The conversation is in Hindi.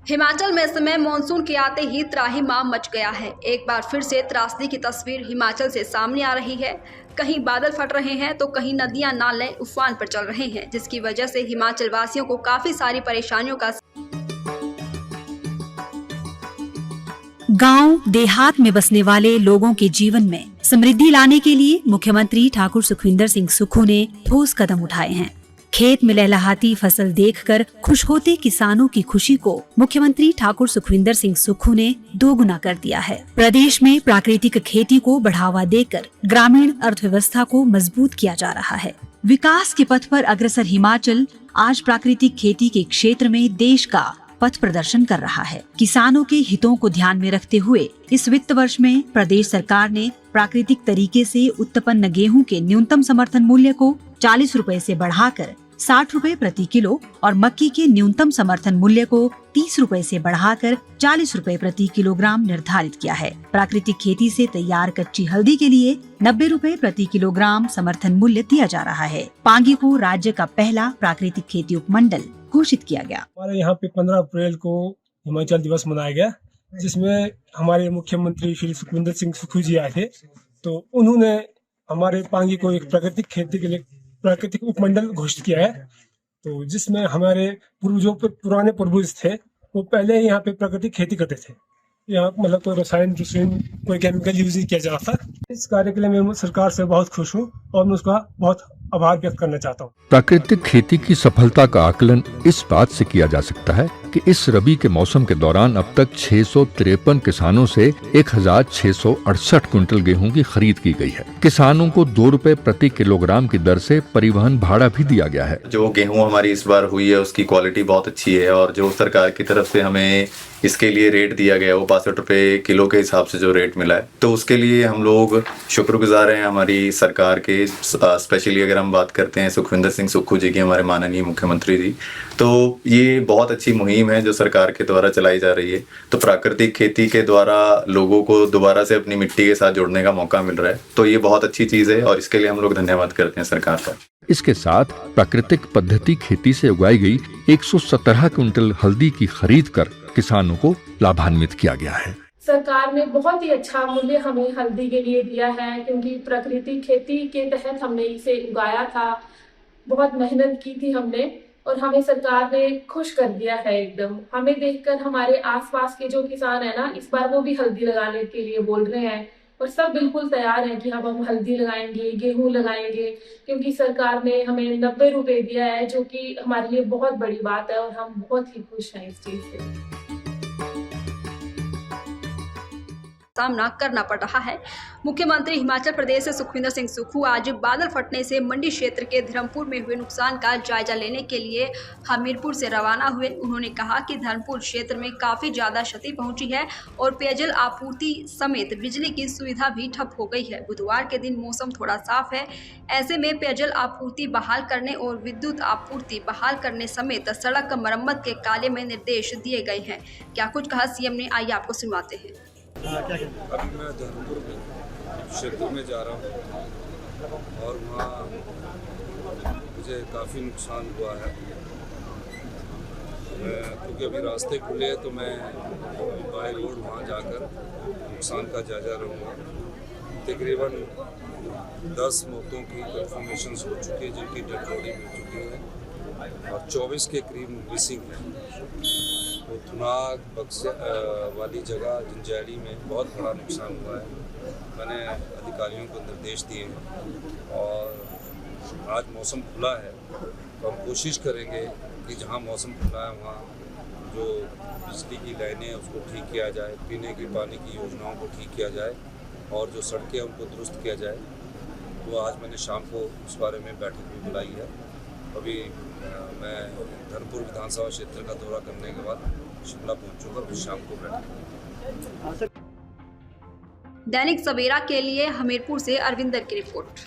हिमाचल में इस समय मानसून के आते ही त्राहिमाम मच गया है। एक बार फिर से त्रासदी की तस्वीर हिमाचल से सामने आ रही है। कहीं बादल फट रहे हैं तो कहीं नदियां नाले उफान पर चल रहे हैं, जिसकी वजह से हिमाचल वासियों को काफी सारी परेशानियों का गांव देहात में बसने वाले लोगों के जीवन में समृद्धि लाने के लिए मुख्यमंत्री ठाकुर सुखविंदर सिंह सुक्खू ने ठोस कदम उठाए हैं। खेत में लहलहाती फसल देखकर खुश होते किसानों की खुशी को मुख्यमंत्री ठाकुर सुखविंदर सिंह सुक्खू ने दोगुना कर दिया है। प्रदेश में प्राकृतिक खेती को बढ़ावा देकर ग्रामीण अर्थव्यवस्था को मजबूत किया जा रहा है। विकास के पथ पर अग्रसर हिमाचल आज प्राकृतिक खेती के क्षेत्र में देश का पथ प्रदर्शन कर रहा है। किसानों के हितों को ध्यान में रखते हुए इस वित्त वर्ष में प्रदेश सरकार ने प्राकृतिक तरीके से उत्पन्न गेहूं के न्यूनतम समर्थन मूल्य को 40 रुपए से बढ़ाकर 60 रुपए प्रति किलो और मक्की के न्यूनतम समर्थन मूल्य को 30 रुपए से बढ़ाकर 40 रुपए प्रति किलोग्राम निर्धारित किया है। प्राकृतिक खेती से तैयार कच्ची हल्दी के लिए 90 रुपए प्रति किलोग्राम समर्थन मूल्य दिया जा रहा है। पांगी को राज्य का पहला प्राकृतिक खेती उपमंडल घोषित किया गया। हमारे यहाँ पे 15 अप्रैल को हिमाचल दिवस मनाया गया, जिसमें हमारे मुख्यमंत्री श्री सुखविंदर सिंह सुक्खू जी आए थे। तो उन्होंने हमारे पांगी को एक प्राकृतिक खेती के लिए प्राकृतिक उपमंडल घोषित किया है। तो जिसमें हमारे पूर्वजों पर पुराने पूर्वज थे, वो पहले यहाँ पे प्राकृतिक खेती करते थे। यहाँ मतलब कोई रसायन कोई केमिकल यूज नहीं किया जाता था। इस कार्य के लिए मैं सरकार से बहुत खुश हूँ और मैं उसका बहुत आभार व्यक्त करना चाहता हूँ। प्राकृतिक खेती की सफलता का आकलन इस बात से किया जा सकता है कि इस रबी के मौसम के दौरान अब तक 653 किसानों से 1668 क्विंटल गेहूं की खरीद की गई है। किसानों को 2 रुपए प्रति किलोग्राम की दर से परिवहन भाड़ा भी दिया गया है। जो गेहूं हमारी इस बार हुई है उसकी क्वालिटी बहुत अच्छी है और जो सरकार की तरफ से हमें इसके लिए रेट दिया गया वो 62 रुपए किलो के हिसाब से जो रेट मिला है, तो उसके लिए हम लोग शुक्रगुजार हैं हमारी सरकार के। स्पेशली अगर हम बात करते हैं सुखविंदर सिंह सुक्खू जी की, हमारे माननीय मुख्यमंत्री जी, तो ये बहुत अच्छी मुहिम है जो सरकार के द्वारा चलाई जा रही है। तो प्राकृतिक खेती के द्वारा लोगों को दोबारा से अपनी मिट्टी के साथ जुड़ने का मौका मिल रहा है, तो ये बहुत अच्छी चीज़ है और इसके लिए हम लोग धन्यवाद करते हैं सरकार का। इसके साथ प्राकृतिक पद्धति खेती से उगाई गई 117 क्विंटल हल्दी की खरीद कर किसानों को लाभान्वित किया गया है। सरकार ने बहुत ही अच्छा मूल्य हमें हल्दी के लिए दिया है, क्योंकि प्राकृतिक खेती के तहत हमने इसे उगाया था, बहुत मेहनत की थी हमने और हमें सरकार ने खुश कर दिया है एकदम। हमें देखकर हमारे आसपास के जो किसान है ना, इस बार वो भी हल्दी लगाने के लिए बोल रहे हैं और सब बिल्कुल तैयार हैं कि हम हल्दी लगाएंगे, गेहूं लगाएंगे, क्योंकि सरकार ने हमें 90 रुपए दिया है, जो कि हमारे लिए बहुत बड़ी बात है और हम बहुत ही खुश हैं इस चीज से। सामना करना पड़ रहा है। मुख्यमंत्री हिमाचल प्रदेश से सुखविंदर सिंह सुक्खू आज बादल फटने से मंडी क्षेत्र के धर्मपुर में हुए नुकसान का जायजा लेने के लिए हमीरपुर से रवाना हुए। उन्होंने कहा कि धर्मपुर क्षेत्र में काफी ज्यादा क्षति पहुंची है और पेयजल आपूर्ति समेत बिजली की सुविधा भी ठप हो गई है। बुधवार के दिन मौसम थोड़ा साफ है, ऐसे में पेयजल आपूर्ति बहाल करने और विद्युत आपूर्ति बहाल करने समेत सड़क मरम्मत के कार्य में निर्देश दिए गए हैं। क्या कुछ कहा सीएम ने, आइए आपको सुनवाते हैं। अभी मैं धर्मपुर क्षेत्र में जा रहा हूँ और वहाँ मुझे काफ़ी नुकसान हुआ है। क्योंकि अभी रास्ते खुले हैं तो मैं बाय रोड वहाँ जाकर नुकसान का जायजा लूँगा। तकरीबन 10 मौतों की कंफर्मेशन हो चुकी है, जिनकी डेड बॉडी मिल चुकी है और 24 के करीब मिसिंग है। तो थुनाग बक्से वाली जगह जंजैली में बहुत बड़ा नुकसान हुआ है। मैंने अधिकारियों को निर्देश दिए हैं और आज मौसम खुला है तो हम कोशिश करेंगे कि जहां मौसम खुला है वहां जो बिजली की लाइनें हैं उसको ठीक किया जाए, पीने के पानी की योजनाओं को ठीक किया जाए और जो सड़कें उनको दुरुस्त किया जाए। तो आज मैंने शाम को उस बारे में बैठक भी बुलाई है। अभी मैं धर्मपुर विधानसभा क्षेत्र का दौरा करने के बाद शिमला पहुंचूंगा, फिर शाम को बैठूंगा। दैनिक सवेरा के लिए हमीरपुर से अरविंदर की रिपोर्ट।